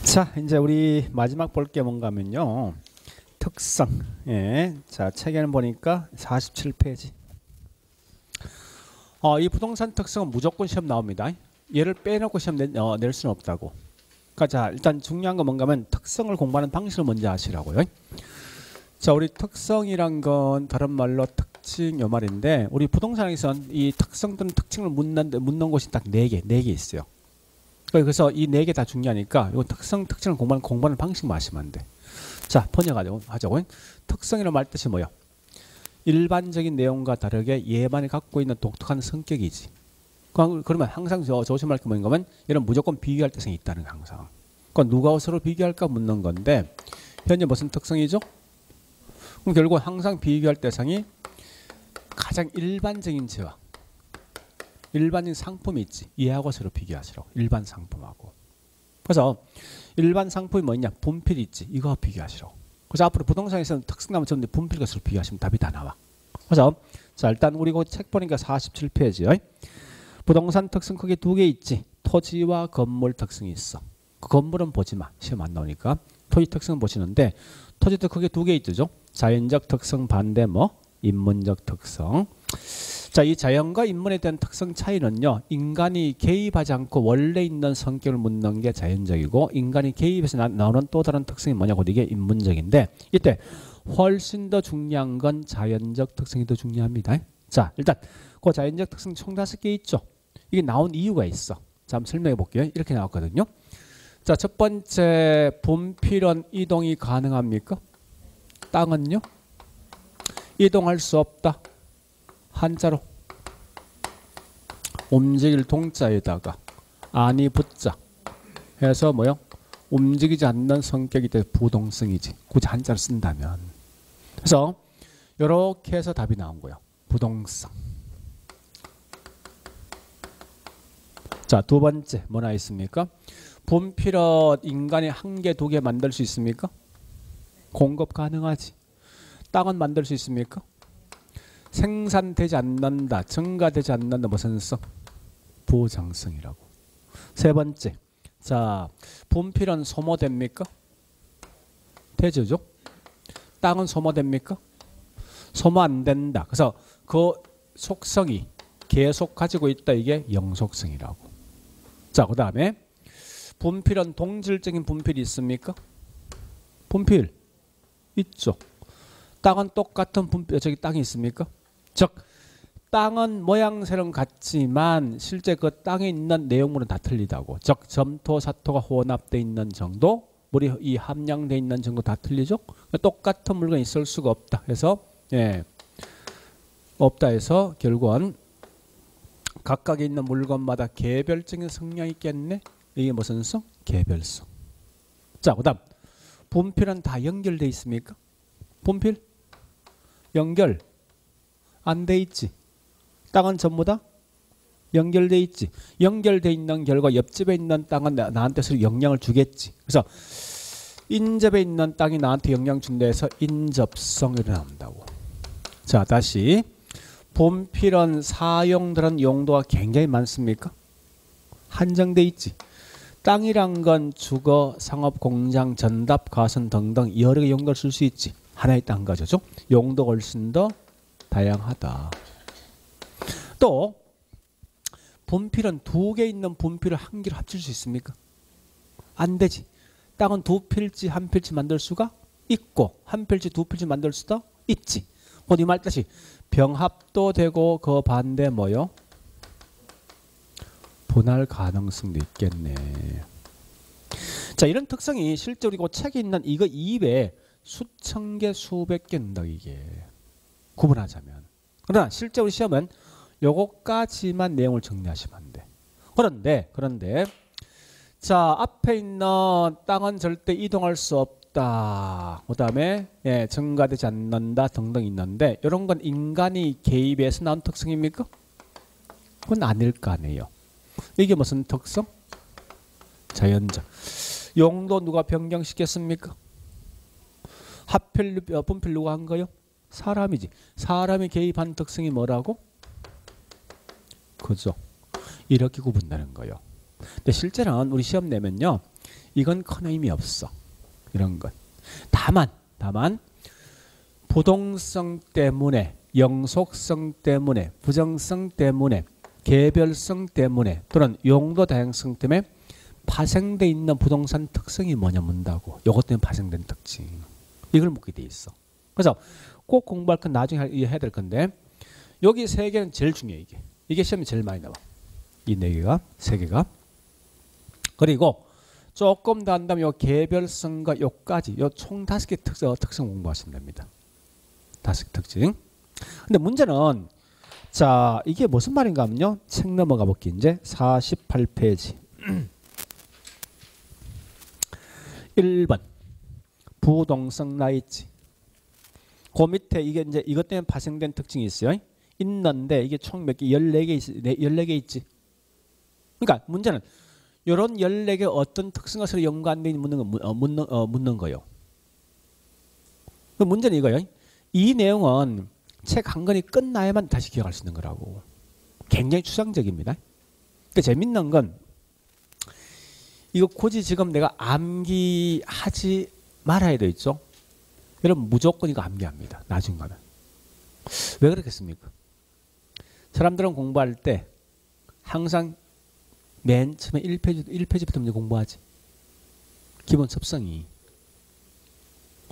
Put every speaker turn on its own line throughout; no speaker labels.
자, 이제 우리 마지막 볼 게 뭔가 하면요. 특성. 예. 자, 책에는 보니까 47페이지. 이 부동산 특성은 무조건 시험 나옵니다. 얘를 빼놓고 시험 낼 수는 없다고. 그러니까 자, 일단 중요한 건 뭔가 하면 특성을 공부하는 방식을 먼저 아시라고요. 자, 우리 특성이란 건 다른 말로 특징 요 말인데, 우리 부동산에서는 이 특성 또는 특징을 묻는 곳이 딱 네 개 있어요. 그래서 이 네 개 다 중요하니까 이 특성, 특징을 공부하는 방식만 아시면 안 돼. 자, 번역하자고. 특성이라는 말 뜻이 뭐야? 일반적인 내용과 다르게 얘만이 갖고 있는 독특한 성격이지. 그러면 항상 조심할 게 뭔가 하면 얘는 무조건 비교할 특성이 있다는 거 항상. 그러니까 누가 서로 비교할까 묻는 건데, 현재 무슨 특성이죠? 그럼 결국 항상 비교할 대상이 가장 일반적인 재화, 일반적인 상품이 있지. 얘하고 서로 비교하시라고. 일반 상품하고. 그래서 일반 상품이 뭐냐? 분필이 있지. 이거와 비교하시라고. 그래서 앞으로 부동산에서는 특성 나면 전부 분필과 서로 비교하시면 답이 다 나와. 그래서 자, 일단 우리 그 책 보니까 47페이지요. 부동산 특성 크게 두 개 있지. 토지와 건물 특성이 있어. 그 건물은 보지 마. 시험 안 나오니까. 토지 특성은 보시는데, 토지도 크게 두 개 있죠. 자연적 특성 반대 인문적 특성. 자, 이 자연과 인문에 대한 특성 차이는요, 인간이 개입하지 않고 원래 있는 성격을 묻는 게 자연적이고, 인간이 개입해서 나오는 또 다른 특성이 뭐냐고, 이게 인문적인데, 이때 훨씬 더 중요한 건 자연적 특성이 더 중요합니다. 자, 일단 그 자연적 특성 총 5개 있죠. 이게 나온 이유가 있어. 자, 한번 설명해 볼게요. 이렇게 나왔거든요. 자, 첫 번째, 분필은 이동이 가능합니까? 땅은요? 이동할 수 없다. 한자로 움직일 동자에다가 아니 붙자 해서 뭐요? 움직이지 않는 성격이 돼. 부동성이지. 굳이 한자로 쓴다면. 그래서 이렇게 해서 답이 나온 거예요. 부동성. 자, 두 번째 뭐나 있습니까? 분필은 인간이 한 개, 두 개 만들 수 있습니까? 공급 가능하지. 땅은 만들 수 있습니까? 생산되지 않는다, 증가되지 않는다. 무슨 성? 부정성이라고. 세 번째, 자, 분필은 소모됩니까? 되죠. 땅은 소모됩니까? 소모 안 된다. 그래서 그 속성이 계속 가지고 있다. 이게 영속성이라고. 자, 그 다음에 분필은 동질적인 분필이 있습니까? 분필 있죠. 땅은 똑같은 분필, 저기 땅이 있습니까? 즉, 땅은 모양새는 같지만 실제 그 땅에 있는 내용물은 다 틀리다고. 즉, 점토, 사토가 혼합되어 있는 정도, 물이 이 함량되어 있는 정도 다 틀리죠. 똑같은 물건이 있을 수가 없다. 해서 없다 해서 결국은 각각에 있는 물건마다 개별적인 성향이 있겠네. 이게 무슨 성? 개별성. 자, 그 다음 분필은 다 연결되어 있습니까? 분필? 연결 안 돼 있지. 땅은 전부 다 연결돼 있지. 연결돼 있는 결과 옆집에 있는 땅은 나한테 서로 영향을 주겠지. 그래서 인접에 있는 땅이 나한테 영향 준다 해서 인접성이 나온다고. 자, 다시 분필은 사용되는 용도가 굉장히 많습니까? 한정돼 있지. 땅이란 건 주거, 상업, 공장, 전답, 가선 등등 여러 개 용도를 쓸 수 있지. 하나의 땅 가져죠. 용도가 훨씬 더 다양하다. 또 분필은 두 개 있는 분필을 한 개로 합칠 수 있습니까? 안 되지. 땅은 두 필지, 한 필지 만들 수가 있고 한 필지, 두 필지 만들 수도 있지. 이 말 뜻이 병합도 되고 그 반대 뭐요? 분할 가능성도 있겠네. 자, 이런 특성이 실제 우리 그 책에 있는 이거 이외에 수천 개, 수백 개 있다. 이게 구분하자면. 그러나 실제 우리 시험은 요거까지만 내용을 정리하시면 안 돼. 그런데 자, 앞에 있는 땅은 절대 이동할 수 없다. 그 다음에 증가되지 않는다 등등 있는데 이런 건 인간이 개입해서 나온 특성입니까? 그건 아닐 거 아니에요. 이게 무슨 특성? 자연적. 용도 누가 변경시켰습니까? 하필 분필 누가 한 거요? 사람이지. 사람이 개입한 특성이 뭐라고? 그죠. 이렇게 구분되는 거예요. 근데 실제는 우리 시험 내면요, 이건 큰 의미 없어. 이런 것. 다만 부동성 때문에, 영속성 때문에, 부정성 때문에, 개별성 때문에 또는 용도 다양성 때문에 파생돼 있는 부동산 특성이 뭐냐 묻는다고. 요것 때문에 파생된 특징. 이걸 묻게 돼 있어. 그래서 꼭 공부할 건 나중에 해야 될 건데 여기 세 개는 제일 중요해. 이게 시험에 제일 많이 나와. 이 네 개가, 세 개가. 그리고 조금 더 한다면 요 개별성과 요까지 요 총 5개 특성 공부하시면 됩니다. 5개 특징. 근데 문제는 자, 이게 무슨 말인가 하면요. 책 넘어가 볼게요. 이제 48페이지. 1번. 부동성 나 있지. 그 밑에 이게 이제 이것 때문에 파생된 특징이 있어요. 있는데 이게 총 몇 개? 14개 있지. 그러니까 문제는 이런 14개 어떤 특성과 서로 연관되어 묻는 거예요. 그 문제는 이거예요. 이 내용은 책 한 권이 끝나야만 다시 기억할 수 있는 거라고. 굉장히 추상적입니다. 근데 재밌는 건 이거 굳이 지금 내가 암기하지 말아야 돼 있죠. 여러분 무조건 이거 암기합니다. 나중 가면. 왜 그렇겠습니까? 사람들은 공부할 때 항상 맨 처음에 1페이지부터 먼저 공부하지. 기본 습성이.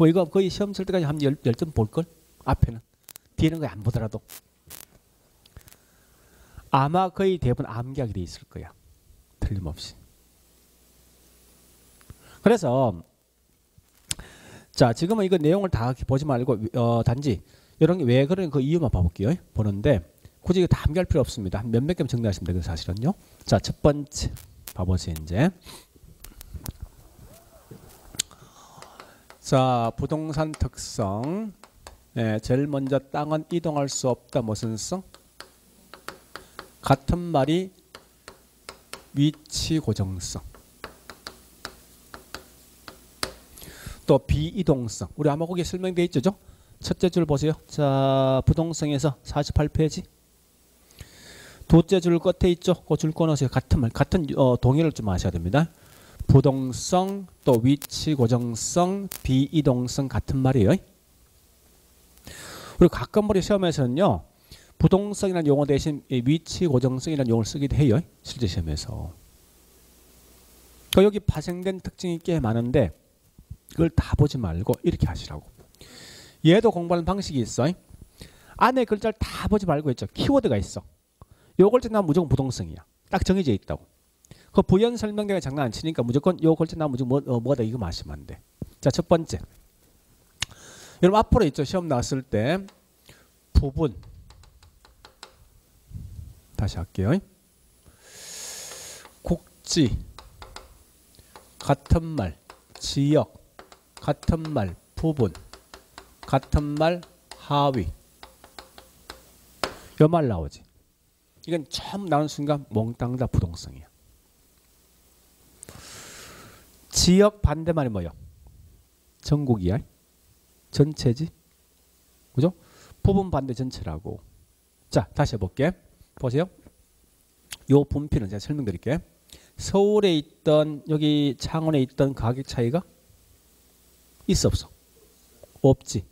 이거 거의 시험 칠 때까지 한 10점 볼걸? 앞에는. 뒤에는 거의 안 보더라도. 아마 거의 대부분 암기하게 돼 있을 거야. 틀림없이. 그래서 자, 지금은 이거 내용을 다 보지 말고 단지 이런 게 왜 그런 그 이유만 봐볼게요. 보는데 굳이 이거 다 암기할 필요 없습니다. 한 몇몇 개만 정리하시면 되거든요. 사실은요. 자, 첫 번째 봐보세요. 이제 자, 부동산 특성. 네, 제일 먼저 땅은 이동할 수 없다. 무슨 성? 같은 말이 위치 고정성. 또 비이동성. 우리 아마 거기에 설명되어 있죠? 첫째 줄 보세요. 자, 부동성에서 48페이지. 둘째 줄 끝에 있죠? 그 줄 꺼놓으세요. 같은 말, 같은 동의를 좀 하셔야 됩니다. 부동성, 또 위치 고정성, 비이동성 같은 말이에요. 그리고 가끔 우리 시험에서는요. 부동성이라는 용어 대신 위치 고정성이라는 용어를 쓰기도 해요. 실제 시험에서. 그러니까 여기 파생된 특징이 꽤 많은데 그걸 다 보지 말고 이렇게 하시라고. 얘도 공부하는 방식이 있어. 안에 글자를 다 보지 말고 있죠. 키워드가 있어. 요 글자 나오면 무조건 부동성이야. 딱 정해져 있다고. 그 부연 설명대가 장난 안 치니까 무조건 요 글자 나오면 무조건 뭐다 이거 마시면 안 돼. 자, 첫 번째. 여러분 앞으로 있죠. 시험 나왔을 때 부분. 다시 할게요. 국지. 같은 말. 지역. 같은 말. 부분. 같은 말. 하위. 요 말 나오지. 이건 처음 나오는 순간 몽땅 다 부동성이야. 지역 반대말이 뭐야? 전국이야. 전체지. 그죠? 부분 반대 전체라고. 자, 다시 해볼게. 보세요. 요 분필은 제가 설명드릴게요. 서울에 있던 여기 창원에 있던 가격 차이가 있어 없어? 없지.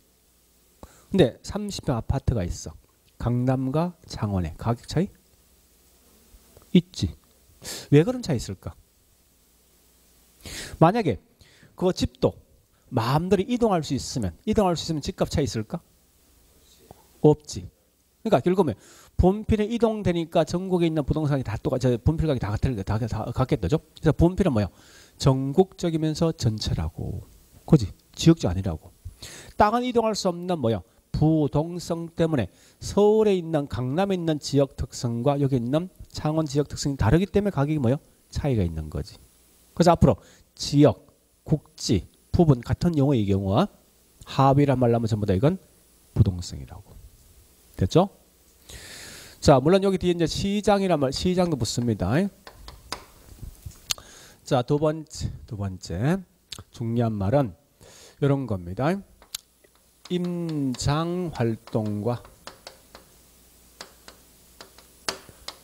근데 30평 아파트가 있어. 강남과 창원에 가격 차이 있지. 왜 그런 차이 있을까? 만약에 그 집도 마음대로 이동할 수 있으면 집값 차이 있을까? 없지. 그러니까 결국은 분필에 이동되니까 전국에 있는 부동산이 다 똑같이 분필 가격이 다 같겠죠. 그래서 분필은 뭐야? 전국적이면서 전체라고. 그지? 지역적 아니라고. 땅은 이동할 수 없는 뭐야? 부동성 때문에 서울에 있는 강남에 있는 지역 특성과 여기 있는 창원 지역 특성이 다르기 때문에 가격이 뭐야? 차이가 있는 거지. 그래서 앞으로 지역, 국지, 부분 같은 용어의 경우와 하위란 말 나오면 전부 다 이건 부동성이라고. 됐죠? 자, 물론 여기 뒤에 이제 시장이란 말, 시장도 붙습니다. 자, 두 번째 중요한 말은 이런 겁니다. 임장 활동과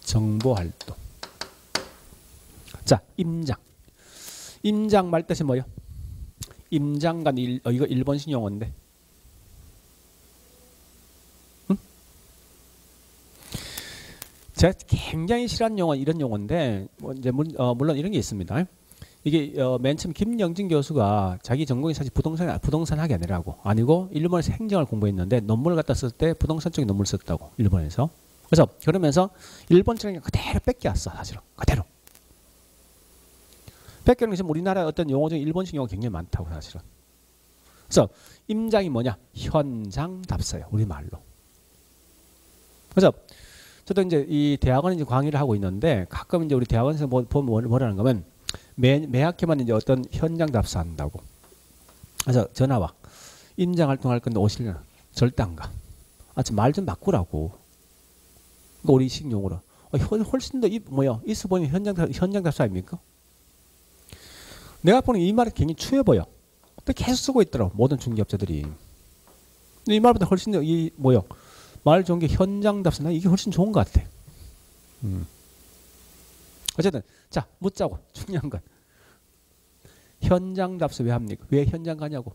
정보 활동. 자, 임장. 임장 말 뜻이 뭐예요? 임장간 이거 일본식 용어인데. 응? 제가 굉장히 싫어하는 용어 이런 용어인데 뭐 이제 물론 이런 게 있습니다. 이게 맨 처음 김영진 교수가 자기 전공이 사실 부동산 학이 아니고 일본에서 행정을 공부했는데 논문을 갖다 쓸 때 부동산 쪽에 논문을 썼다고 일본에서. 그래서 그러면서 일본처럼 그대로 뺏겨왔어 사실은 그대로. 뺏겨는 지금 우리나라 어떤 용어 중에 일본식 용어가 굉장히 많다고 사실은. 그래서 임장이 뭐냐? 현장 답사예요 우리말로. 그래서 저도 이제 이 대학원 이제 강의를 하고 있는데 가끔 이제 우리 대학원에서 보면 뭐라는 거면 매 학기만 이제 어떤 현장 답사한다고. 그래서 전화 와. 임장 활동할 건데 오실려나? 절대 안 가. 말 좀 바꾸라고. 그러니까 우리 식 용어로. 훨씬 더 있어 보이면 현장 답사 아닙니까? 내가 보는 이 말이 굉장히 추해 보여. 근데 계속 쓰고 있더라고 모든 중개업자들이. 근데 이 말보다 훨씬 더 말 좋은 게 현장 답사. 나 이게 훨씬 좋은 것 같아. 어쨌든 자 묻자고 중요한 건 현장 답사 왜 합니까? 왜 현장 가냐고.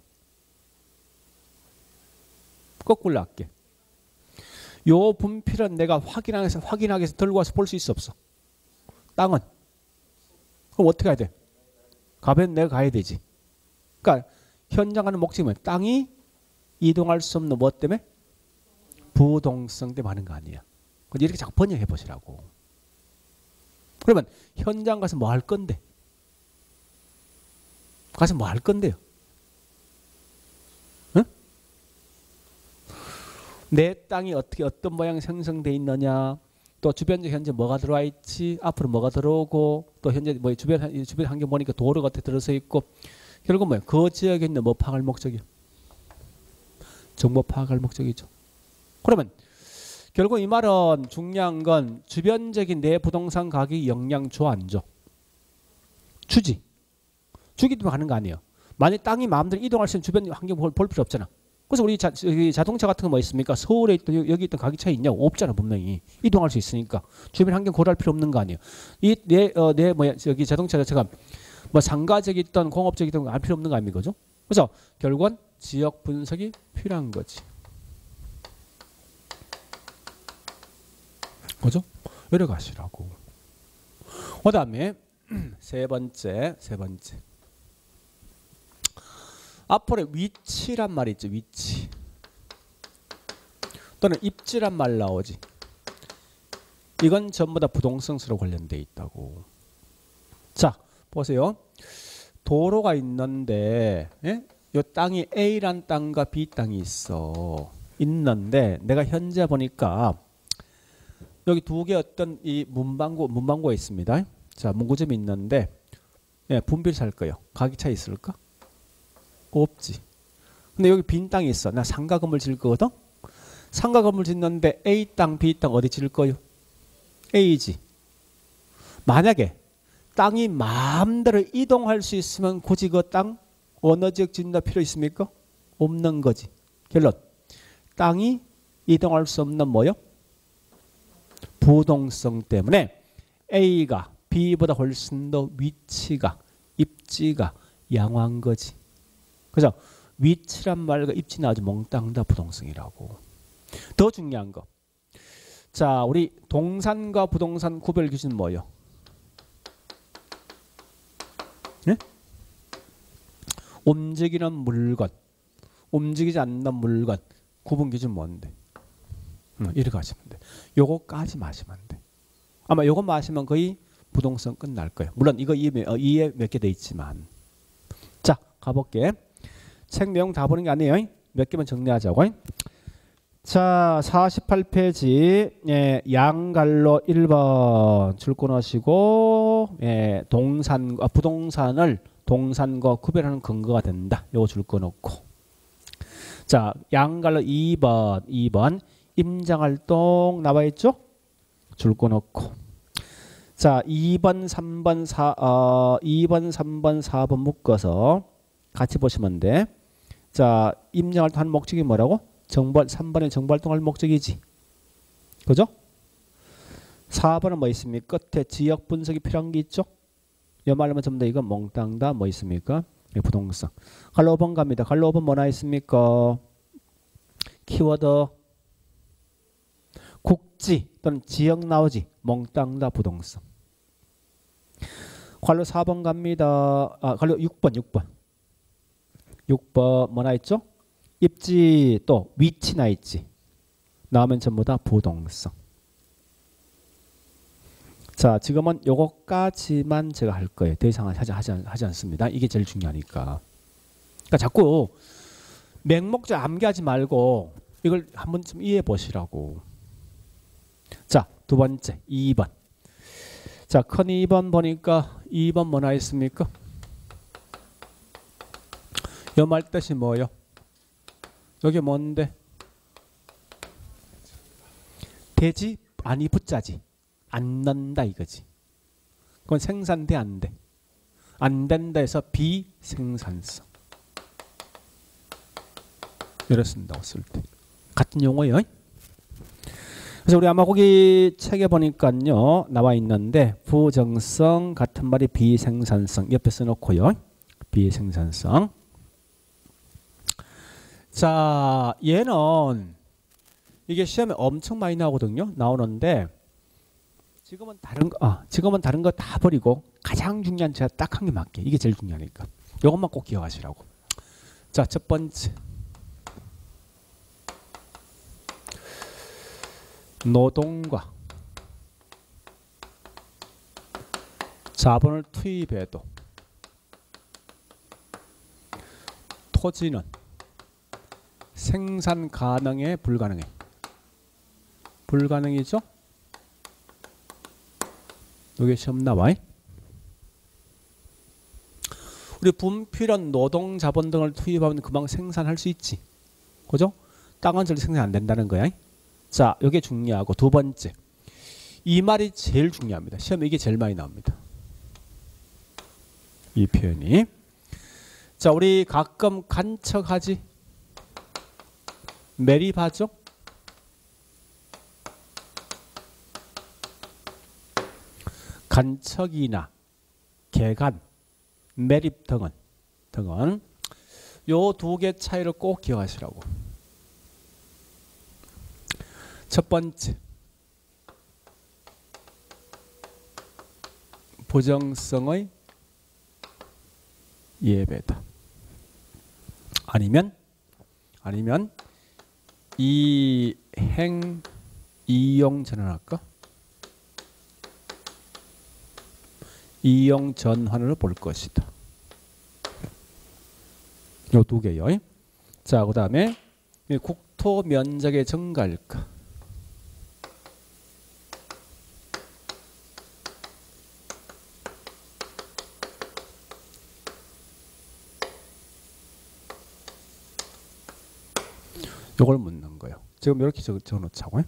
거꾸로 할게. 요 분필은 내가 확인하기 위해서 들고 와서 볼 수 있어 없어? 땅은 그럼 어떻게 해야 돼? 가면 내가 가야 되지. 그러니까 현장 가는 목적이 뭐야? 땅이 이동할 수 없는 뭐 때문에? 부동성 때문에 하는 거 아니야. 이렇게 자꾸 번역해 보시라고. 그러면 현장 가서 뭐 할 건데? 가서 뭐 할 건데요? 응? 내 땅이 어떤 모양이 생성돼 있느냐? 또 주변적 현재 뭐가 들어와 있지? 앞으로 뭐가 들어오고 또 현재 주변 환경 보니까 도로가 어떻게 들어서 있고 결국 뭐야? 그 지역에 있는 뭐 파악할 목적이요? 정보 파악할 목적이죠. 그러면 결국 이 말은 중요한 건 주변적인 내 부동산 가격이 영향 줘 안 줘? 주지. 주기 때문에 하는 거 아니에요. 만약 땅이 마음대로 이동할 수 있는 주변 환경 볼 필요 없잖아. 그래서 우리 자동차 같은 거 뭐 있습니까? 서울에 있던 여기 있던 가격 차이 있냐고? 없잖아 분명히. 이동할 수 있으니까 주변 환경 고려할 필요 없는 거 아니에요. 여기 자동차 자체가 뭐 상가적이 있던 공업적이 있던 알 필요 없는 거 아닙니까? 그죠? 그래서 결국은 지역 분석이 필요한 거지. 그죠? 이래 가시라고. 그 다음에 세 번째. 앞으로 위치란 말이 있죠. 위치. 또는 입지란 말 나오지. 이건 전부 다 부동성수로 관련돼 있다고. 자, 보세요. 도로가 있는데 이 땅이 A란 땅과 B 땅이 있는데 내가 현재 보니까 여기 두 개 어떤 이 문방구가 있습니다. 자, 문구점이 있는데 분필 살 거예요. 가격 차이 있을까? 없지. 근데 여기 빈 땅이 있어. 나 상가 건물 지을 거거든. 상가 건물 짓는데 A 땅, B 땅 어디 지을 거요? A지. 만약에 땅이 마음대로 이동할 수 있으면 굳이 그 땅 어느 지역 짓는다 필요 있습니까? 없는 거지. 결론. 땅이 이동할 수 없는 뭐요? 부동성 때문에 A가 B보다 훨씬 더 위치가 입지가 양호한 거지. 그죠? 위치란 말과 입지는 아주 몽땅 다 부동성이라고. 더 중요한 거. 자, 우리 동산과 부동산 구별 기준 뭐예요? 네? 움직이는 물건, 움직이지 않는 물건 구분 기준 뭔데? 이렇게 하시면 돼. 요거까지 마시면 돼. 아마 요거 마시면 거의 부동성 끝날 거예요. 물론 이거 이해 몇 개 돼 있지만. 자, 가볼게. 책 내용 다 보는 게 아니에요. 몇 개만 정리하자고. 자, 48페이지 양갈로 1번 줄 끊으시고 부동산을 동산과 구별하는 근거가 된다. 요거 줄 끊었고. 자, 양갈로 2번 임장활동 나와 있죠? 줄 끊었고. 자, 2번, 3번, 4번 묶어서 같이 보시면 돼. 자, 임장활동 하는 목적이 뭐라고? 3번은 정보활동할 목적이지. 그죠? 4번은 뭐 있습니까? 끝에 지역 분석이 필요한 게 있죠? 이 말하면 전부 다 이거 몽땅 다 뭐 있습니까? 부동성. 갈로 5번 갑니다. 갈로 5번 뭐나 있습니까? 키워드 국지 또는 지역 나오지. 몽땅 다 부동성. 갈로 4번 갑니다. 갈로 6번. 6번 뭐나 있죠? 입지 또 위치나 있지. 나오면 전부 다 부동성. 자, 지금은 요거까지만 제가 할 거예요. 더 이상 하지 않습니다. 이게 제일 중요하니까. 그러니까 자꾸 맹목적 암기하지 말고 이걸 한번 좀 이해해 보시라고. 자, 두 번째 2번. 자, 큰 2번 보니까 2번 뭐나 있습니까? 요 말 뜻이 뭐예요? 여기 뭔데? 되지? 아니 붙자지. 안 넣는다 이거지. 그건 생산돼 안 돼? 안 된다 해서 비생산성. 이렇게 쓴다고 쓸 때. 같은 용어예요. 그래서 우리 아마 거기 책에 보니까요 나와 있는데 부정성 같은 말이 비생산성 옆에 써놓고요. 비생산성. 자, 얘는 이게 시험에 엄청 많이 나오거든요. 나오는데 지금은 다른 거 다 버리고 가장 중요한 제가 딱 한 개 맞게. 이게 제일 중요하니까. 이것만 꼭 기억하시라고. 자, 첫 번째. 노동과 자본을 투입해도 토지는 생산 가능해 불가능해? 불가능이죠? 여기 시험 나와. 우리 분필은 노동 자본 등을 투입하면 금방 생산할 수 있지. 그죠? 땅은 절대 생산 안 된다는 거야. 자, 이게 중요하고 두 번째. 이 말이 제일 중요합니다. 시험에 이게 제일 많이 나옵니다. 이 표현이. 자, 우리 가끔 간척하지? 매립하죠? 간척이나 개간, 매립 등은 요 두 개 차이를 꼭 기억하시라고. 첫 번째, 부정성의 예배다. 아니면 이행 이용 전환할까? 이용 전환을 볼 것이다. 요 두 개요. 자, 그 다음에 국토 면적의 증가일까? 요걸 묻는 거예요. 지금 이렇게 적어놓자고요.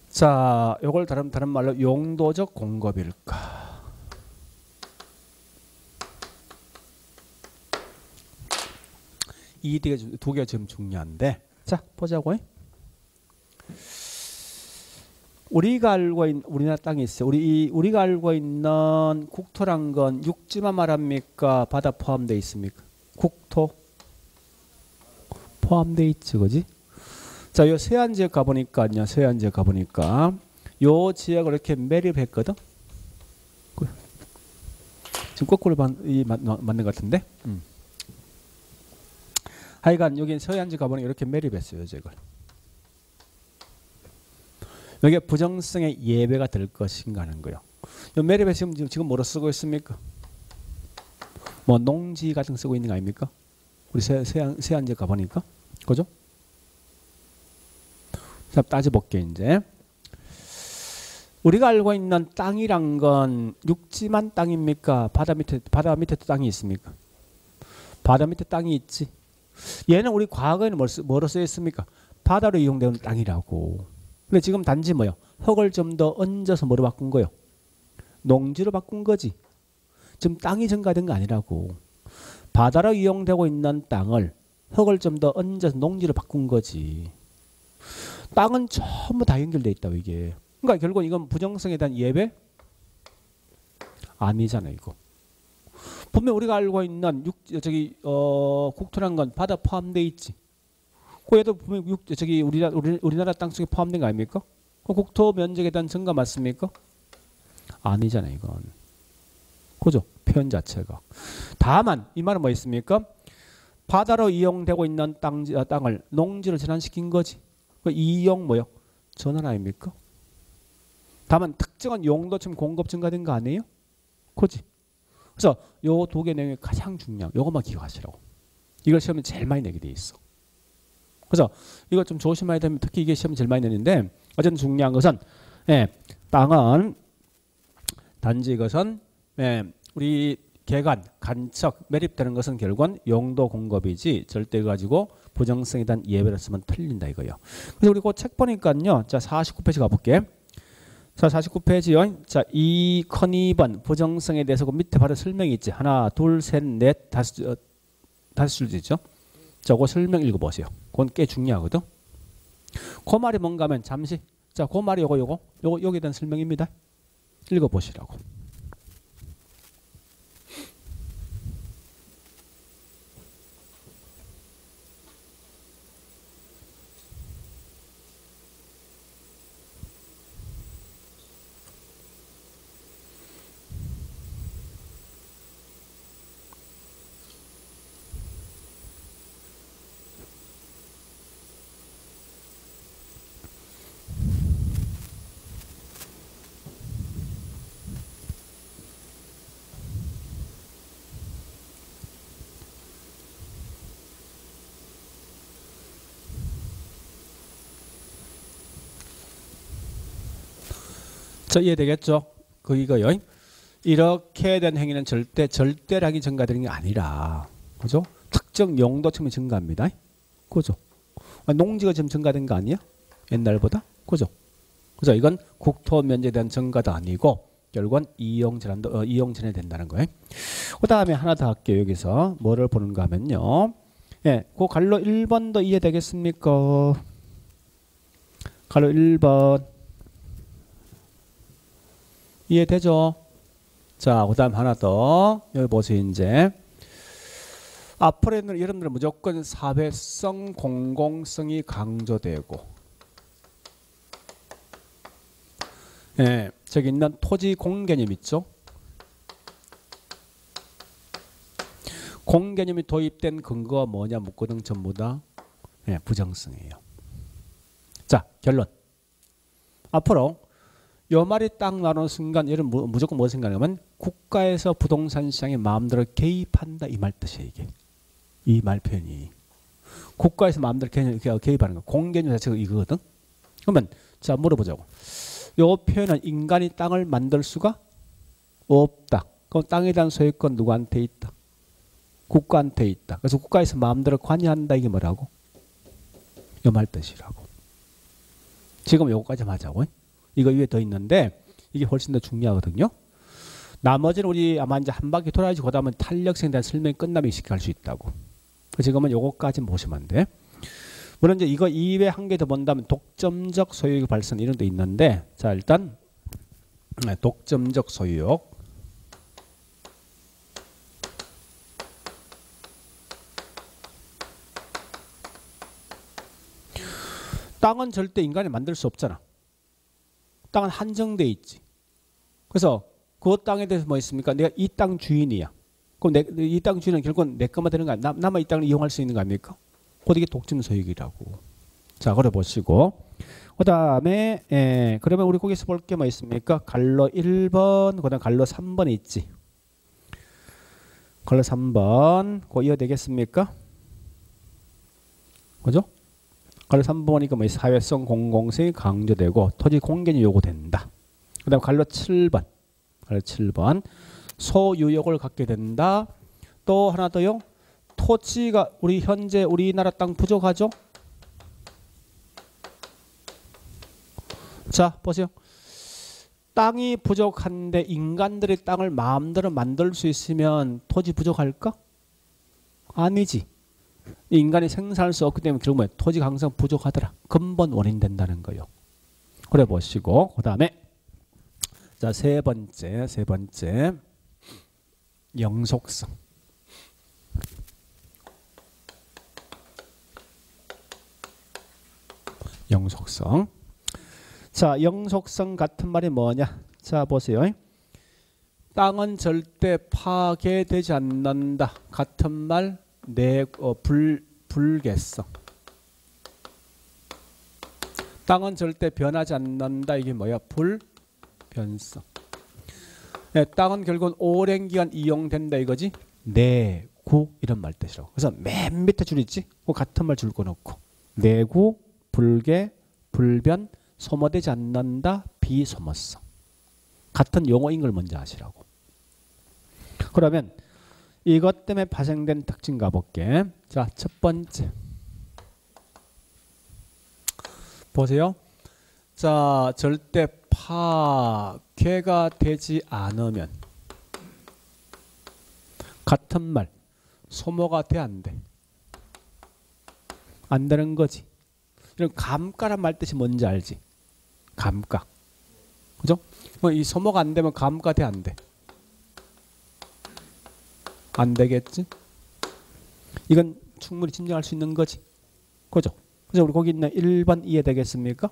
자, 요걸 다른 말로 용도적 공급일까? 이 두 개가 지금 중요한데, 자 보자고요. 우리가 알고 있는 우리나라 땅이 있어요. 우리가 알고 있는 국토란 건 육지만 말합니까? 바다 포함되어 있습니까? 국토 포함되어 있지, 그지? 자, 요 서해안 지역 가보니까요. 서해안 지역 가보니까 요 지역을 이렇게 매립했거든. 지금 거꾸로 맞는 것 같은데. 하여간 여기 서해안 지역 가보니까 이렇게 매립했어요, 지역을. 여기에 부정성의 예배가 될 것인가 하는 거예요. 요 매립에 지금 뭐로 쓰고 있습니까? 뭐 농지 같은 거 쓰고 있는 거 아닙니까? 우리 서해안 지역 가보니까. 그죠? 자, 따져볼게 이제. 우리가 알고 있는 땅이란 건 육지만 땅입니까? 바다 밑에 땅이 있습니까? 바다 밑에 땅이 있지. 얘는 우리 과거에는 뭐로 쓰여 있습니까? 바다로 이용되는 땅이라고. 근데 지금 단지 뭐요? 흙을 좀 더 얹어서 뭐로 바꾼 거요? 농지로 바꾼 거지. 지금 땅이 증가된 거 아니라고. 바다로 이용되고 있는 땅을 흙을 좀 더 얹어서 농지로 바꾼 거지. 땅은 전부 다 연결돼 있다고 이게. 그러니까 결국 이건 부정성에 대한 예배? 아니잖아요, 이거. 분명 우리가 알고 있는 국토라는 건 바다 포함되어 있지. 그 얘도 분명 우리나라 땅 속에 포함된 거 아닙니까? 그 국토 면적에 대한 증가 맞습니까? 아니잖아요, 이건. 그죠? 표현 자체가. 다만 이 말은 뭐 있습니까? 바다로 이용되고 있는 땅을 농지로 전환시킨 거지. 그 이용 뭐요? 전환 아닙니까? 다만 특정한 용도층 공급 증가된 거 아니에요? 그지? 그래서 요 두 개 내용이 가장 중요한 요것만 기억하시라고. 이걸 시험에 제일 많이 내게 돼 있어. 그래서 이거 좀 조심해야 되면 특히 이게 시험에 제일 많이 내는데 어쨌든 중요한 것은 땅은 단지 이것은 우리 개간, 간척, 매립되는 것은 결국은 용도 공급이지 절대 가지고 부정성에 대한 예외를 쓰면 틀린다 이거예요. 그래서 우리 그 책 보니까요. 자 49페이지 가볼게. 자 49페이지요. 자 2컨2번 부정성에 대해서 그 밑에 바로 설명이 있지. 하나, 둘, 셋, 넷, 다섯 줄도 있죠. 저거 설명 읽어보세요. 그건 꽤 중요하거든. 그 말이 뭔가 하면 잠시 자 그 말이 요거 여기에 대한 설명입니다. 읽어보시라고. 자, 이해되겠죠? 그 이거요. 이렇게 된 행위는 절대량이 증가되는 게 아니라, 그죠? 특정 용도층이 증가합니다. 그죠? 농지가 지금 증가된 거 아니야? 옛날보다? 그죠? 그죠? 이건 국토 면적에 대한 증가도 아니고, 결국은 이용전환이 된다는 거예요. 그 다음에 하나 더 할게요. 여기서 뭐를 보는가 하면요. 그 갈로 1번도 이해되겠습니까? 갈로 1번. 이해되죠? 자, 그 다음 하나 더. 여기 보세요, 이제. 앞으로는 여러분들은 무조건 사회성, 공공성이 강조되고, 저기 있는 토지 공개념 있죠? 공개념이 도입된 근거가 뭐냐 묻거든 전부 다 부정성이에요. 자, 결론. 앞으로 요 말이 딱 나오는 순간 여러분 무조건 뭐 생각하냐면 국가에서 부동산 시장에 마음대로 개입한다 이 말 뜻이에요. 이게 이 말 표현이 국가에서 마음대로 개입하는 거 공개념 자체가 이거거든. 그러면 자 물어보자고. 요 표현은 인간이 땅을 만들 수가 없다. 그럼 땅에 대한 소유권 누구한테 있다? 국가한테 있다. 그래서 국가에서 마음대로 관여한다 이게 뭐라고? 요 말 뜻이라고. 지금 요거까지 하자고. 이거 위에 더 있는데 이게 훨씬 더 중요하거든요. 나머지는 우리 아마 이제 한 바퀴 돌아야지 그다음은 탄력성에 대한 설명이 끝나면 쉽게 할 수 있다고. 지금은 요거까지 보시면 돼. 물론 이제 이거 이외에 한 개 더 본다면 독점적 소유욕 발생 이런 데 있는데 자 일단 독점적 소유욕 땅은 절대 인간이 만들 수 없잖아. 땅은 한정돼 있지. 그래서 그 땅에 대해서 뭐 있습니까? 내가 이 땅 주인이야. 그럼 이 땅 주인은 결국은 내 것만 되는 거 아니야? 나만 이 땅을 이용할 수 있는 거 아닙니까? 그게 이게 독점 소유이라고. 자, 그래 보시고. 그 다음에 그러면 우리 거기서 볼 게 뭐 있습니까? 갈로 1번, 그 다음 갈로 3번 있지. 갈로 3번, 그거 이어되겠습니까? 그죠? 갈로 3번이니까 뭐 사회성 공공성이 강조되고 토지 공개념이 요구된다. 그 다음 갈로 7번. 갈로 7번. 소유욕을 갖게 된다. 또 하나 더요. 토지가 현재 우리나라 땅 부족하죠? 자, 보세요. 땅이 부족한데 인간들이 땅을 마음대로 만들 수 있으면 토지 부족할까? 아니지. 인간이 생산할 수 없기 때문에 결국은 토지가 항상 부족하더라. 근본 원인 된다는 거예요. 그래 보시고 그 다음에 자 세 번째 영속성. 영속성. 자, 영속성 같은 말이 뭐냐? 자, 보세요. 땅은 절대 파괴되지 않는다. 같은 말, 불개성. 땅은 절대 변하지 않는다. 이게 뭐야? 불변성. 네, 땅은 결국은 오랜 기간 이용된다 이거지. 내구 이런 말 뜻이라고. 그래서 맨 밑에 줄 있지? 그 같은 말 줄 거 놓고 내구, 불개, 불변, 소모되지 않는다, 비소모성. 같은 용어인 걸 먼저 아시라고. 그러면 이것 때문에 발생된 특징 가볼게. 자, 첫 번째 보세요. 자, 절대 파괴가 되지 않으면 같은 말 소모가 돼 안 돼? 안 되는 거지. 이런 감가란 말 뜻이 뭔지 알지? 감가. 그죠? 이 소모가 안 되면 감가 돼 안 돼? 안 되겠지? 이건 충분히 짐작할 수 있는 거지. 그죠? 그래서 우리 거기 있는 1번 이해되겠습니까?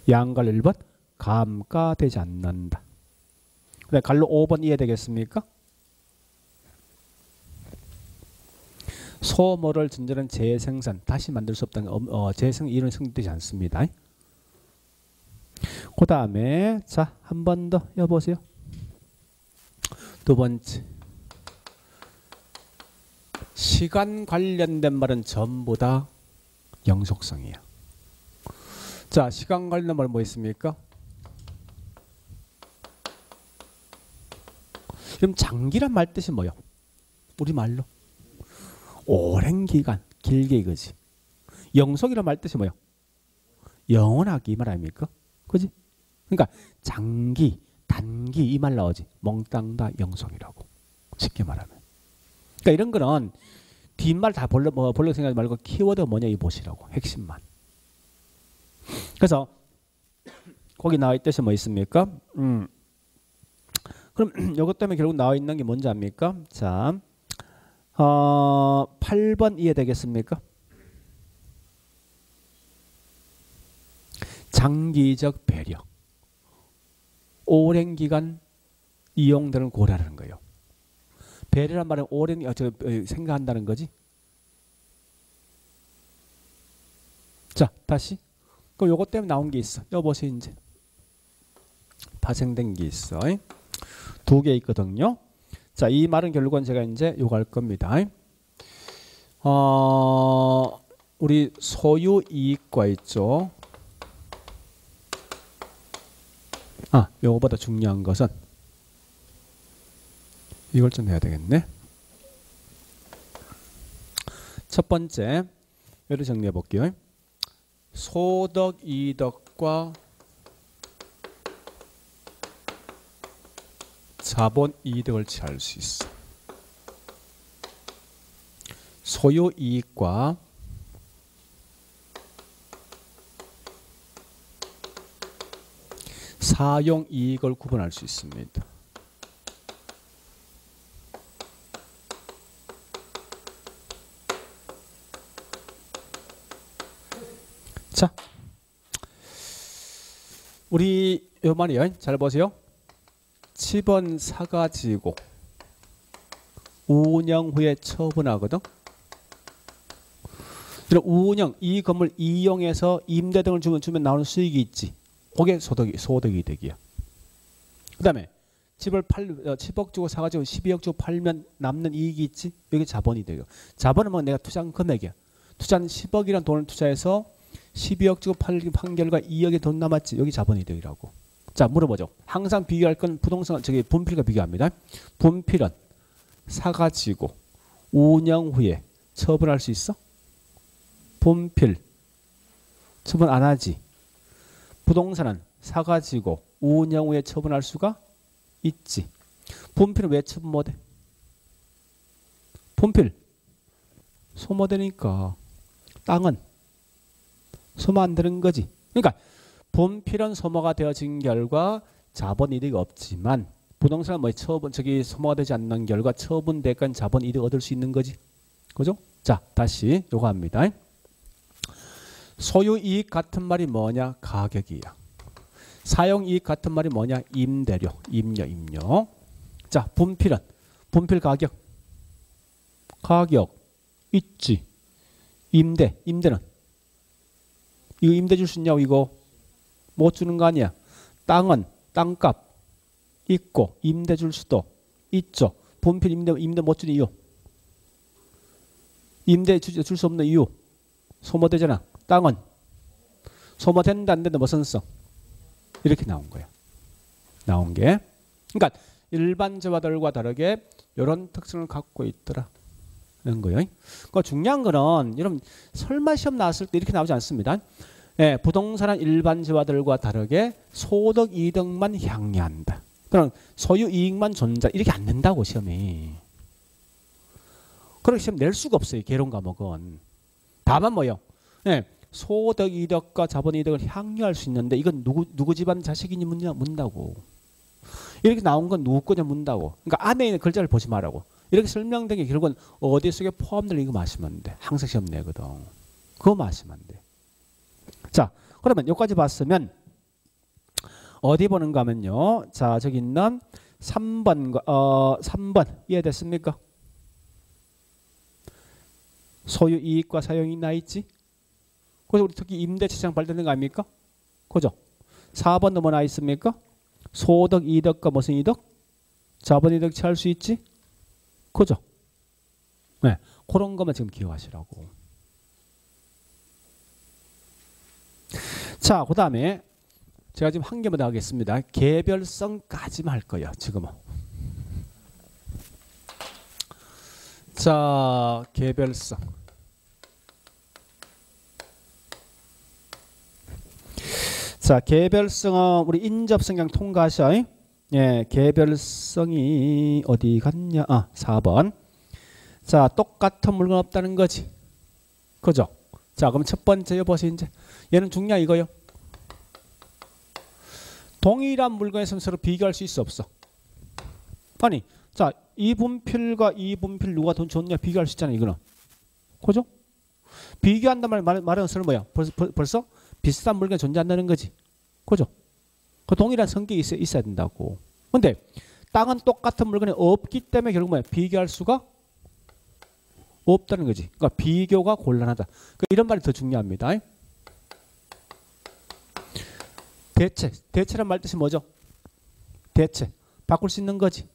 양갈 1번 감가되지 않는다. 그다음에 갈로 5번 이해되겠습니까? 소모를 전제는 재생산 다시 만들 수 없다는 재생 이론 성립되지 않습니다. 그 다음에 자, 한 번 더 여보세요. 두 번째 시간 관련된 말은 전부 다 영속성이야. 자, 시간 관련된 말 뭐 있습니까? 그럼 장기란 말 뜻이 뭐요? 우리 말로 오랜 기간, 길게 이거지. 영속이란 말 뜻이 뭐요? 영원하게 이 말 아닙니까? 그지? 그러니까 장기, 단기 이 말 나오지. 몽땅 다 영속이라고. 쉽게 말하면. 그러니까 이런 거는 뒷말 다 볼려 생각하지 말고 키워드가 뭐냐 이 보시라고. 핵심만. 그래서 거기 나와 있듯이 뭐 있습니까? 그럼 이것 때문에 결국 나와 있는 게 뭔지 압니까? 자, 8번 이해되겠습니까? 장기적 배려. 오랜 기간 이용되는 고려라는 거예요. 배려란 말은 오랜 생각한다는 거지. 자, 다시. 그럼 요것 때문에 나온 게 있어. 여보세요 이제. 발생된 게 있어. 두 개 있거든요. 자, 이 말은 결국은 제가 이제 요거 할 겁니다. 우리 소유 이익과 있죠. 요거보다 중요한 것은 이걸 좀 해야 되겠네. 첫 번째, 요를 정리해 볼게요. 소득 이득과 자본 이득을 취할 수 있어. 소유 이익과 사용 이익을 구분할 수 있습니다. 자, 우리 요 말이요. 잘 보세요. 집은 사가지고 운영 후에 처분하거든. 이런 운영, 이 건물 이용해서 임대 등을 주면 나오는 수익이 있지. 그게 소득이득이야. 그 다음에 집을 10억 주고 사가지고 12억 주고 팔면 남는 이익이 있지. 여기 자본이득이야. 자본은 뭐 내가 투자한 금액이야. 투자한 10억이라는 돈을 투자해서 12억 주고 판 결과 2억의 돈 남았지. 여기 자본이득이라고. 자, 물어보죠. 항상 비교할 건 부동산, 분필과 비교합니다. 분필은 사가지고 운영 후에 처분할 수 있어? 분필 처분 안 하지. 부동산은 사가지고 운영 후에 처분할 수가 있지. 분필은 왜 처분 못해? 분필 소모되니까. 땅은 소모 안 되는 거지. 그러니까 분필은 소모가 되어진 결과 자본이득이 없지만 부동산은 뭐 처분 저기 소모가 되지 않는 결과 처분 대가는 자본 이득 얻을 수 있는 거지. 그죠? 자, 다시 요거 합니다. 소유 이익 같은 말이 뭐냐? 가격이야. 사용 이익 같은 말이 뭐냐? 임대료, 임료. 자, 분필은 분필 가격 있지. 임대는 이거 임대 줄 수 있냐고. 이거 못 주는 거 아니야. 땅은 땅값 있고 임대 줄 수도 있죠. 분필 임대 못 주는 이유, 임대 줄 수 없는 이유, 소모되잖아. 땅은 소모된다 안 된다 무슨 성 이렇게 나온 거야. 나온 게 그러니까 일반 재화들과 다르게 이런 특성을 갖고 있더라. 이런 거예요. 그러니까 중요한 거는 여러분 설마 시험 나왔을 때 이렇게 나오지 않습니다. 예, 부동산은 일반 재화들과 다르게 소득 이득만 향유한다. 그럼 소유 이익만 존재 이렇게 안 낸다고 시험이. 그렇게 시험 낼 수가 없어요. 개론 과목은. 다만 뭐요? 예, 소득 이득과 자본 이득을 향유할 수 있는데 이건 누구 집안 자식이니 묻는다고. 이렇게 나온 건 누구 거냐 묻는다고. 그러니까 안에 있는 글자를 보지 말라고. 이렇게 설명된 게 결국은 어디 속에 포함되는 이거 마시면 돼. 항상 시험 내거든. 그거 마시면 돼. 자, 그러면 여기까지 봤으면 어디 보는가 하면요. 자, 저기 있는 3번 이해됐습니까? 소유 이익과 사용이 나 있지. 그래서 우리 특히 임대차장 발달된 거 아닙니까? 그죠? 4번도 뭐 나 있습니까? 소득 이득과 무슨 이득? 자본 이득 취할 수 있지. 그죠? 네, 그런 것만 지금 기억하시라고. 자, 그 다음에 제가 지금 한 개만 더 하겠습니다. 개별성까지만 할 거예요. 지금은. 자, 개별성. 자, 개별성은 우리 인접성 그냥 통과하셔. 예, 개별성이 어디 갔냐? 아, 4번. 자, 똑같은 물건 없다는 거지. 그죠? 자, 그럼 첫 번째 여보세요. 이제 얘는 중요한 이거요. 동일한 물건에서 서로 비교할 수 있어 없어? 아니, 자, 이 분필과 이 분필 누가 돈 좋냐 비교할 수 있잖아. 이거는. 그죠? 비교한단 말은 서로 뭐야? 벌써 비슷한 물건이 존재한다는 거지. 그죠? 그 동일한 성격이 있어야 된다고. 근데 땅은 똑같은 물건이 없기 때문에 결국 뭐야? 비교할 수가 없다는 거지. 그러니까 비교가 곤란하다. 그러니까 이런 말이 더 중요합니다. 대체란 말 뜻이 뭐죠? 대체. 바꿀 수 있는 거지.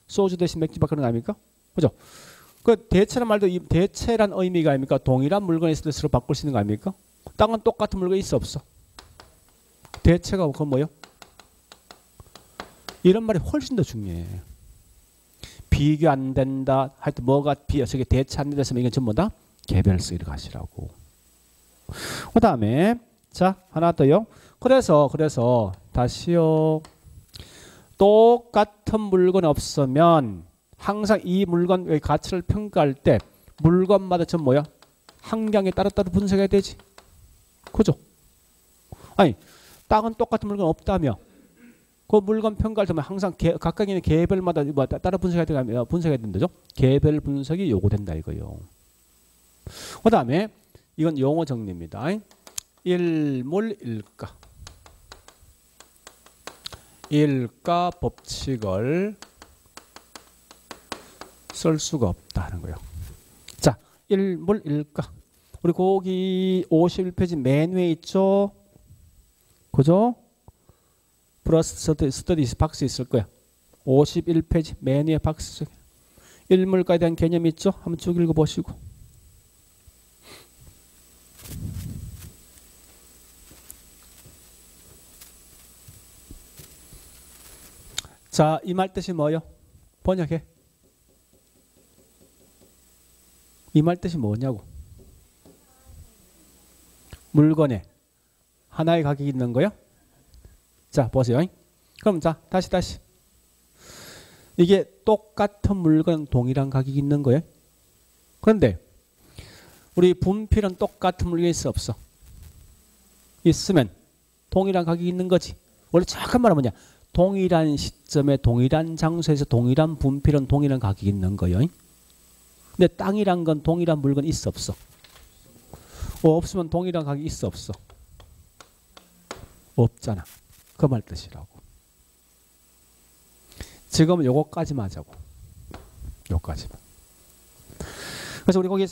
소주 대신 맥주 바꾸는 거 아닙니까? 그죠? 그 대체란 말도 대체란 의미가 아닙니까? 동일한 물건이 있을 때 서로 바꿀 수 있는 거 아닙니까? 땅은 똑같은 물건이 있어 없어? 대체가 그건 뭐요? 이런 말이 훨씬 더 중요해. 비교 안 된다. 하여튼 뭐가 저게 대체 안 된다 했으면 이건 전부 다 개별성 이렇게 하시라고. 그 다음에 자 하나 더요. 그래서 다시요. 똑같은 물건 없으면 항상 이 물건의 가치를 평가할 때 물건마다 전 뭐야? 함량에 따로 분석해야 되지. 그죠? 아니 땅은 똑같은 물건 없다며 그 물건 평가할 때 항상 각각 있는 개별마다 따로 분석해야 된다죠. 개별 분석이 요구된다 이거요. 그 다음에 이건 용어 정리입니다. 일물일가. 일가 법칙을 쓸 수가 없다는 거예요. 자, 일물일가. 우리 거기 51페이지 맨 위에 있죠. 그죠? 플러스 스터디 박스 있을 거야. 51페이지 맨 위에 박스 속에 일물가에 대한 개념이 있죠. 한번 쭉 읽어보시고. 자, 이 말 뜻이 뭐요? 번역해. 이 말 뜻이 뭐냐고. 물건에 하나의 가격이 있는 거요? 자, 보세요. 그럼 자, 다시. 이게 똑같은 물건 동일한 가격이 있는 거예요. 그런데 우리 분필은 똑같은 물건이 있어 없어? 있으면 동일한 가격이 있는 거지. 원래 정확한 말은 뭐냐? 동일한 시점에 동일한 장소에서 동일한 분필은 동일한 가격이 있는 거예요. 근데 땅이란 건 동일한 물건 있어 없어? 없으면 동일한 가격이 있어 없어? 없잖아. 그 말 뜻이라고. 지금은 요거까지만 하자고. 요까지만. 그래서 우리 거기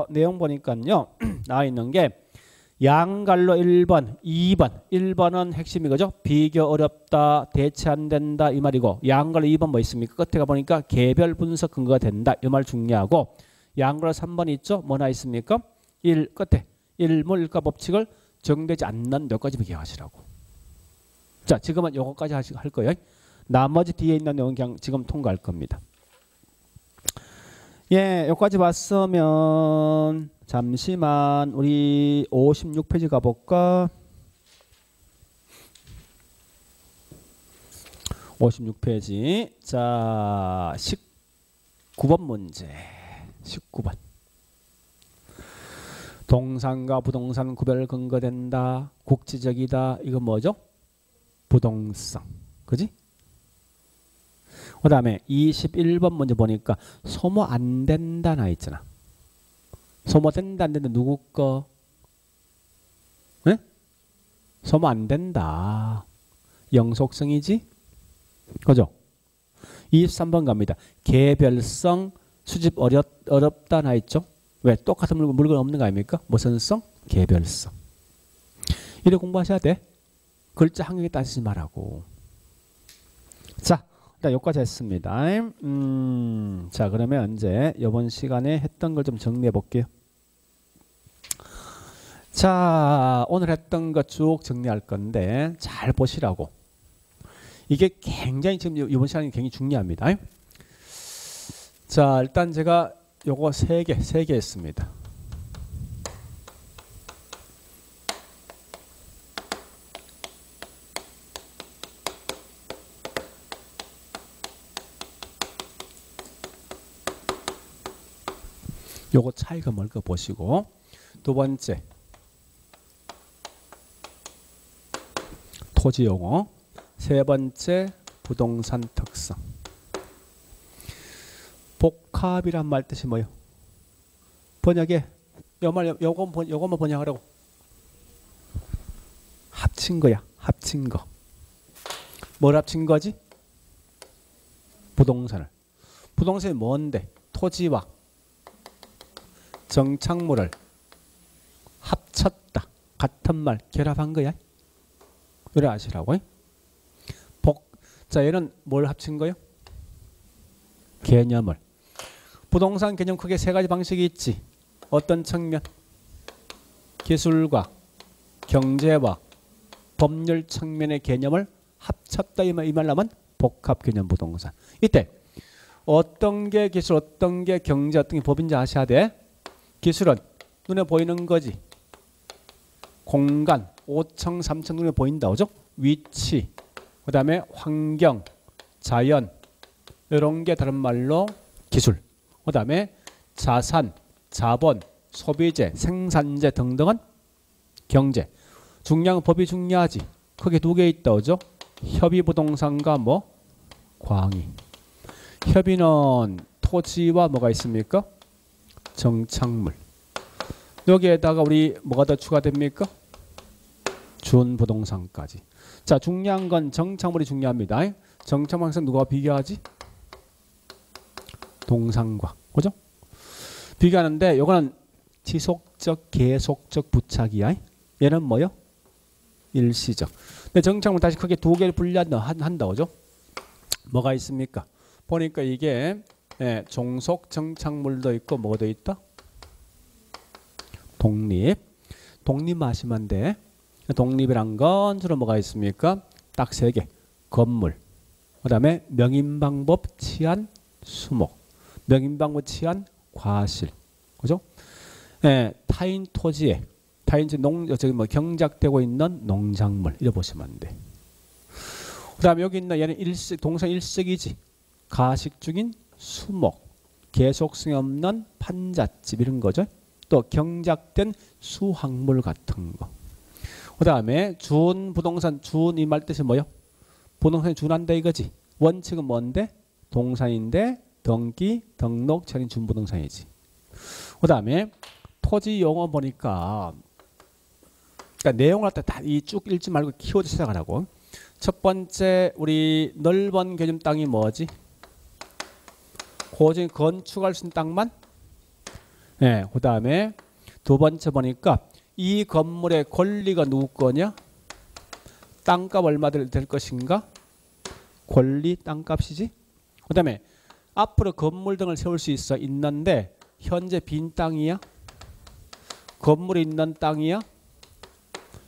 내용 보니까요. 나와 있는 게 양갈로 1번, 2번. 1번은 핵심이 그죠? 비교 어렵다, 대체 안 된다 이 말이고 양갈로 2번 뭐 있습니까? 끝에 가보니까 개별 분석 근거가 된다. 이 말 중요하고 양갈로 3번 있죠? 뭐나 있습니까? 1 끝에 일물일가 법칙을 적용되지 않는 여기까지 기억하시라고. 자, 지금은 요거까지 할 거예요. 나머지 뒤에 있는 내용은 그냥 지금 통과할 겁니다. 예, 여기까지 봤으면 잠시만 우리 56페이지 가볼까? 56페이지. 자, 19번 문제. 19번. 동산과 부동산 구별 근거된다. 국지적이다. 이건 뭐죠? 부동성. 그지? 그 다음에 21번 문제 보니까 소모 안 된다 나 있잖아. 소모 된다 안 된다 누구 거? 네? 소모 안 된다. 영속성이지? 그죠? 23번 갑니다. 개별성 수집 어렵다 나 있죠? 왜? 똑같은 물건 없는 거 아닙니까? 무슨 성? 개별성. 이래 공부하셔야 돼. 글자 한 개에 따지지 말라고. 자, 여기까지 했습니다. 자, 그러면 이제 이번 시간에 했던 걸 좀 정리해 볼게요. 자, 오늘 했던 거 쭉 정리할 건데 잘 보시라고. 이게 굉장히 지금 이번 시간이 굉장히 중요합니다. 자, 일단 제가 요거 세 개 했습니다. 요거 차이가 뭘까 보시고 두 번째 토지 용어, 세 번째 부동산 특성. 복합이란 말 뜻이 뭐예요? 번역에 요것만 번역하라고. 합친 거야. 합친 거. 뭘 합친 거지? 부동산을. 부동산이 뭔데? 토지와 정착물을 합쳤다. 같은 말 결합한 거야. 그래 아시라고. 자, 얘는 뭘 합친 거요? 개념을. 부동산 개념 크게 세 가지 방식이 있지. 어떤 측면? 기술과 경제와 법률 측면의 개념을 합쳤다 이 말하면 복합 개념 부동산. 이때 어떤 게 기술, 어떤 게 경제, 어떤 게 법인지 아셔야 돼. 기술은 눈에 보이는 거지. 공간, 5층, 3층 눈에 보인다. 그죠? 위치, 그 다음에 환경, 자연 이런 게 다른 말로 기술. 그 다음에 자산, 자본, 소비재, 생산재 등등은 경제. 중요한 법이 중요하지. 크게 두 개 있다. 그죠? 협의부동산과 뭐? 광의. 협의는 토지와 뭐가 있습니까? 정착물. 여기에다가 우리 뭐가 더 추가됩니까? 준부동산까지. 자, 중요한 건 정착물이 중요합니다. 정착물 항상 누가 비교하지? 동산과. 그죠? 비교하는데 요거는 지속적, 계속적 부착이야. 얘는 뭐요? 일시적. 근데 정착물 다시 크게 두 개를 분리한다. 그죠? 뭐가 있습니까? 보니까 이게 종속 정착물도 있고 뭐도 있다? 독립. 독립 아시면 돼. 독립이란 건 주로 뭐가 있습니까? 딱 세 개. 건물. 그 다음에 명인방법, 치안, 수목. 명인방법, 치안, 과실. 그죠? 타인 토지에 타인 저기 뭐 경작되고 있는 농작물 이래 보시면 돼. 그 다음에 여기 있는 얘는 동사 일식이지. 가식 중인 수목, 계속성이 없는 판잣집 이런 거죠. 또 경작된 수확물 같은 거. 그 다음에 준 부동산, 준 이 말 뜻이 뭐요? 부동산에 준한다 이거지. 원칙은 뭔데? 동산인데 등기, 등록, 처리 준부동산이지. 그 다음에 토지 용어 보니까 그러니까 내용을 할 때 다 이 쭉 읽지 말고 키워드 시작하라고. 첫 번째 우리 넓은 개념 땅이 뭐지? 고증 건축할 수 있는 땅만. 네, 그 다음에 두 번째 보니까 이 건물의 권리가 누구 거냐? 땅값 얼마 될 것인가? 권리 땅값이지. 그 다음에 앞으로 건물 등을 세울 수 있어. 있는데 현재 빈 땅이야? 건물이 있는 땅이야?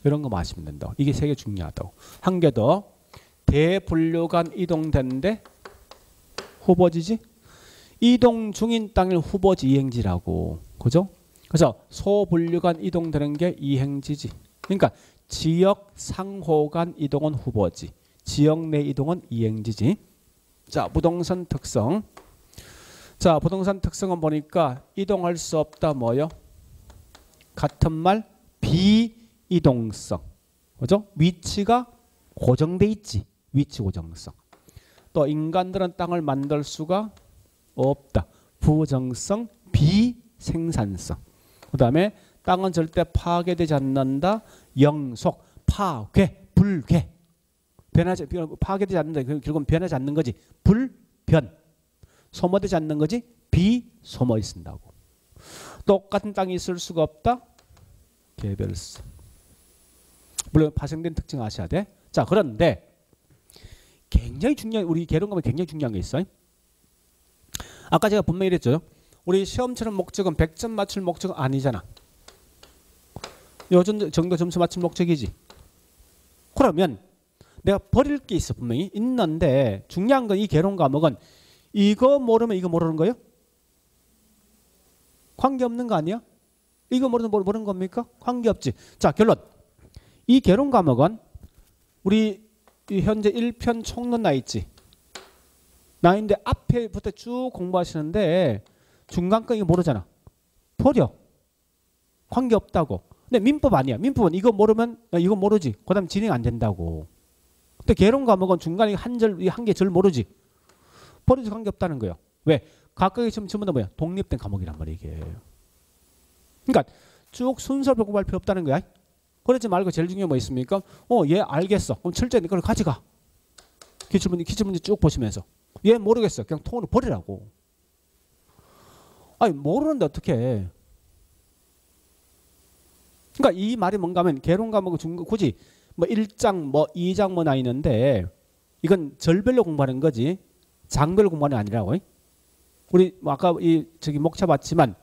이런 거 마시면 된다. 이게 되게 중요하다고. 한 개 더. 대분류간 이동된데 후보지지? 이동 중인 땅을 후보지 이행지라고. 그죠? 그래서 소분류간 이동되는 게 이행지지. 그러니까 지역 상호간 이동은 후보지. 지역 내 이동은 이행지지. 자, 부동산 특성. 자, 부동산 특성은 보니까 이동할 수 없다 뭐요? 같은 말 비이동성. 그죠? 위치가 고정돼 있지. 위치 고정성. 또 인간들은 땅을 만들 수가 없다. 부정성, 비생산성. 그 다음에 땅은 절대 파괴되지 않는다. 영속, 파괴, 불괴. 파괴되지 않는다. 결국은 변하지 않는 거지. 불변. 소모되지 않는 거지. 비소모 있습니다고. 똑같은 땅이 있을 수가 없다. 개별성. 물론 파생된 특징 아셔야 돼. 자, 그런데 굉장히 중요한, 우리 개론감에 굉장히 중요한 게 있어요. 아까 제가 분명히 이랬죠. 우리 시험 치는 목적은 100점 맞출 목적은 아니잖아. 요 정도 점수 맞출 목적이지. 그러면 내가 버릴 게 있어. 분명히 있는데 중요한 건 이 개론 과목은 이거 모르면 이거 모르는 거예요? 관계없는 거 아니야? 이거 모르는 겁니까? 관계없지. 자, 결론. 이 개론 과목은 우리 현재 1편 총론 나 있지. 나 있는데 앞에부터 쭉 공부하시는데 중간 거 이거 모르잖아. 버려. 관계없다고. 근데 민법 아니야. 민법은 이거 모르면 이거 모르지. 그 다음 진행 안 된다고. 근데 개론 과목은 중간에 한 개 절 모르지. 버려도 관계없다는 거예요. 왜? 각각의 전부 다 뭐야? 독립된 과목이란 말이야 이게. 그러니까 쭉 순서로 공부할 필요 없다는 거야. 그러지 말고 제일 중요한 뭐 있습니까? 얘 알겠어. 그럼 철저히 그걸 가져가. 기출문제 쭉 보시면서. 얘 모르겠어. 그냥 통으로 버리라고. 아니 모르는데 어떻게? 그러니까 이 말이 뭔가 하면 개론 과목은 굳이 뭐 1장 뭐 2장 뭐 나 있는데 이건 절별로 공부하는 거지. 장별로 공부하는 게 아니라고. 우리 뭐 아까 저기 목차 봤지만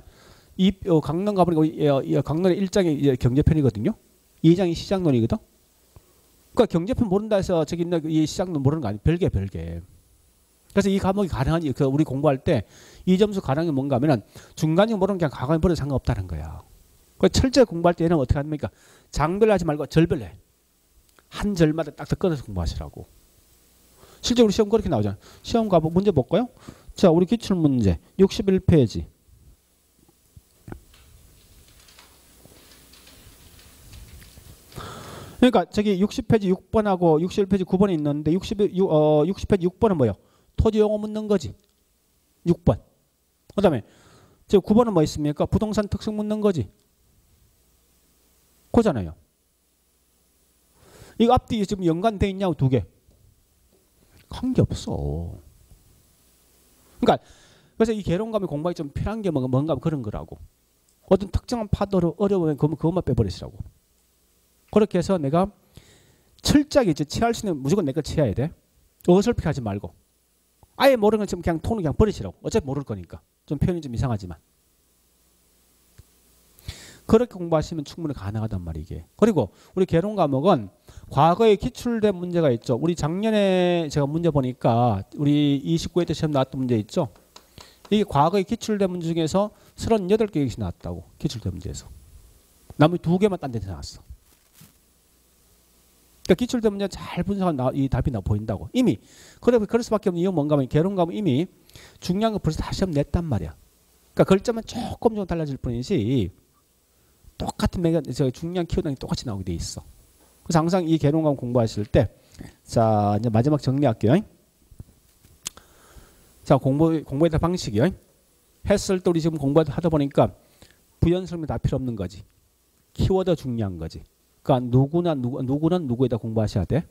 이 강론 가보니까 강론의 1장이 경제편이거든요. 2장이 시장론이거든. 그러니까 경제편 모른다 해서 저기 있는 이 시장론 모르는 거 아니에요. 별개. 그래서 이 과목이 가능하니 우리 공부할 때 이 점수 가능한 게 뭔가 하면은 중간에 모르는 게 그냥 과감히 버려도 상관없다는 거야. 그 철저히 공부할 때는 어떻게 합니까? 장별로 하지 말고 절별로 해. 한 절마다 딱딱 끊어서 공부하시라고. 실제 우리 시험 그렇게 나오잖아. 시험 과목 문제 볼까요? 자, 우리 기출문제 61페이지. 그러니까 저기 60페이지 6번하고 61페이지 9번이 있는데 60페이지 6번은 뭐예요? 토지 용어 묻는 거지. 6번. 그 다음에 저 9번은 뭐 있습니까? 부동산 특성 묻는 거지. 그잖아요. 이거 앞뒤 지금 연관돼 있냐고 두 개. 관계없어. 그러니까 그래서 이 개론감이 공부하기 좀 필요한 게 뭔가 그런 거라고. 어떤 특정한 파도로 어려우면 그것만 빼버리시라고. 그렇게 해서 내가 철저하게 취할 수 있는 무조건 내가 취해야 돼. 어설프게 말고. 아예 모르는 건 그냥 톤을 그냥 버리시라고. 어차피 모를 거니까. 좀 표현이 좀 이상하지만. 그렇게 공부하시면 충분히 가능하단 말이에요. 이게. 그리고 우리 개론 과목은 과거에 기출된 문제가 있죠. 우리 작년에 제가 문제 보니까 우리 29회 때 시험 나왔던 문제 있죠. 이게 과거에 기출된 문제 중에서 38개씩 나왔다고. 기출된 문제에서. 나머지 2개만 딴 데서 나왔어. 그러니까 기출된 문제 잘 분석한 이 답이 보인다고. 이미 그럴 수밖에 없는 이유는 뭔가 하면 개론 과목 이미 중요한 거 벌써 다 시험 냈단 말이야. 그러니까 글자만 조금 좀 달라질 뿐이지 똑같은 중요한 키워드가 똑같이 나오게 돼 있어. 그래서 항상 이 개론 과목 공부하실 때 자, 이제 마지막 정리할게요. 자, 공부에 대한 방식이요. 했을 때 우리 지금 공부하다 보니까 부연 설명 다 필요 없는 거지. 키워드 중요한 거지. 그러니까 누구는 누구에다 공부하셔야 돼.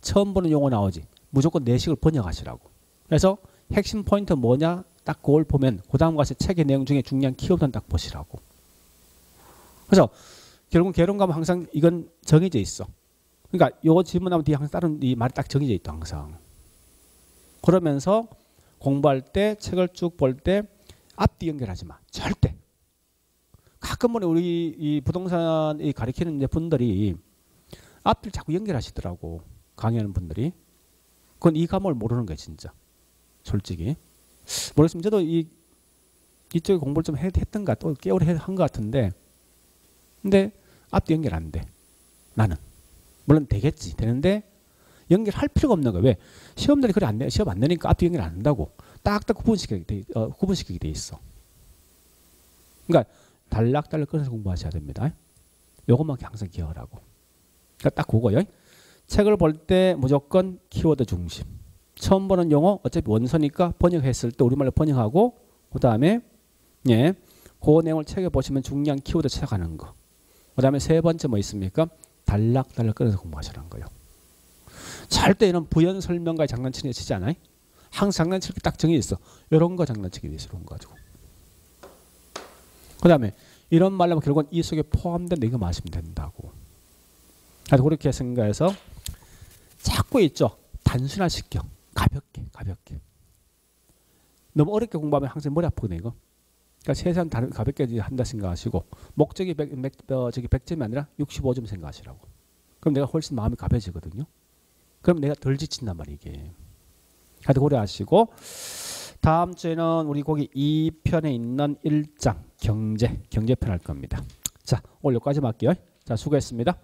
처음 보는 용어 나오지. 무조건 내식을 번역하시라고. 그래서 핵심 포인트 뭐냐? 딱 그걸 보면 그 다음 과세 책의 내용 중에 중요한 키워드는 딱 보시라고. 그래서 결국 개론 가면 항상 이건 정해져 있어. 그러니까 요거 질문하면 뒤에 항상 다른 이 말이 딱 정해져 있다 항상. 그러면서 공부할 때 책을 쭉 볼 때 앞뒤 연결하지 마. 절대. 가끔 우리 이 부동산 가르치는 이제 분들이 앞뒤를 자꾸 연결하시더라고. 강의하는 분들이. 그건 이 과목을 모르는 거예요, 진짜. 솔직히. 모르겠으면 저도 이쪽에 공부를 좀 했던가 또 꽤 오래 한 것 같은데 근데 앞뒤 연결 안 돼. 나는. 물론 되겠지. 되는데 연결할 필요가 없는 거야. 왜? 시험들이 그래 안 돼. 시험 안 내니까 앞뒤 연결 안 한다고. 딱딱 구분시키게 돼 있어. 그러니까 달락달락 끊어서 공부하셔야 됩니다. 요것만 항상 기억하라고. 그러니까 딱 그거요. 책을 볼 때 무조건 키워드 중심. 처음 보는 용어 어차피 원서니까 번역했을 때 우리말로 번역하고 그 다음에 예, 그 내용을 책에 보시면 중요한 키워드 찾아가는 거. 그 다음에 세 번째 뭐 있습니까? 달락달락 끊어서 공부하시라는 거예요. 절대 이런 부연 설명과 장난치는 거 치지 않아요? 항상 장난칠 게 딱 정해져 있어. 이런 거 장난치기 위해서 이런 거 가지고. 그 다음에 이런 말하면 결국은 이 속에 포함된 이거 마시면 된다고. 그래서 그렇게 생각해서 자꾸 있죠. 단순화시켜. 가볍게. 너무 어렵게 공부하면 항상 머리 아프거든요. 이거. 그러니까 세상 다른 가볍게 한다 생각하시고 목적이 100점이 아니라 65점 생각하시라고. 그럼 내가 훨씬 마음이 가벼워지거든요. 그럼 내가 덜 지친단 말이에요. 이게. 하여튼 고려하시고 다음 주에는 우리 거기 2편에 있는 1장 경제편 할 겁니다. 자, 오늘 여기까지만 할게요. 자, 수고했습니다.